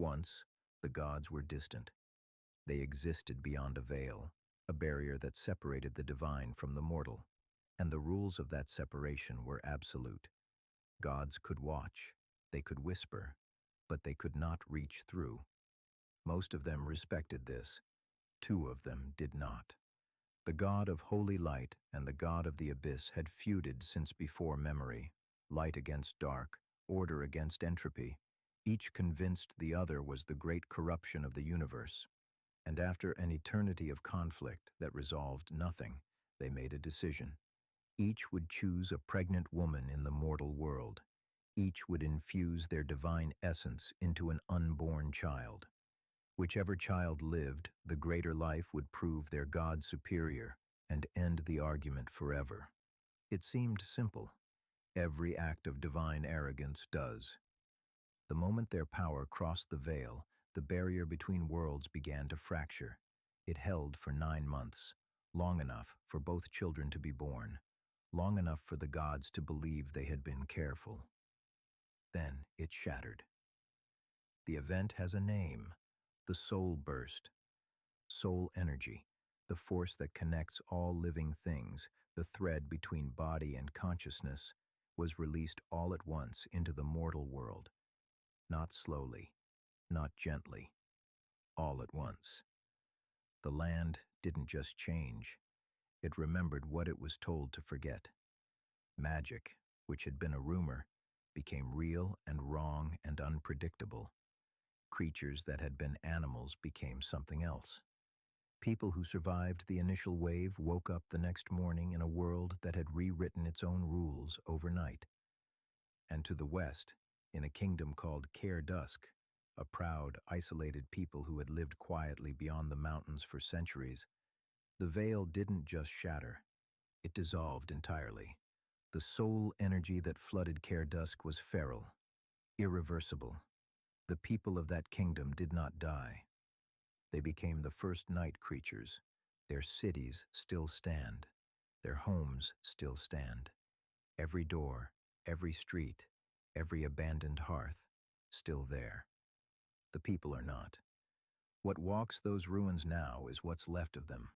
Once, the gods were distant. They existed beyond a veil, a barrier that separated the divine from the mortal, and the rules of that separation were absolute. Gods could watch, they could whisper, but they could not reach through. Most of them respected this. Two of them did not. The god of holy light and the god of the abyss had feuded since before memory, light against dark, order against entropy, each convinced the other was the great corruption of the universe. And after an eternity of conflict that resolved nothing, they made a decision. Each would choose a pregnant woman in the mortal world. Each would infuse their divine essence into an unborn child. Whichever child lived, the greater life would prove their God superior and end the argument forever. It seemed simple. Every act of divine arrogance does. The moment their power crossed the veil, the barrier between worlds began to fracture. It held for 9 months, long enough for both children to be born, long enough for the gods to believe they had been careful. Then it shattered. The event has a name, the soul burst. Soul energy, the force that connects all living things, the thread between body and consciousness, was released all at once into the mortal world. Not slowly, not gently, all at once. The land didn't just change. It remembered what it was told to forget. Magic, which had been a rumor, became real and wrong and unpredictable. Creatures that had been animals became something else. People who survived the initial wave woke up the next morning in a world that had rewritten its own rules overnight. And to the west, in a kingdom called Caer Dusk, a proud, isolated people who had lived quietly beyond the mountains for centuries, the veil didn't just shatter, it dissolved entirely. The soul energy that flooded Caer Dusk was feral, irreversible. The people of that kingdom did not die. They became the first night creatures. Their cities still stand. Their homes still stand. Every door, every street, every abandoned hearth, still there. The people are not. What walks those ruins now is what's left of them.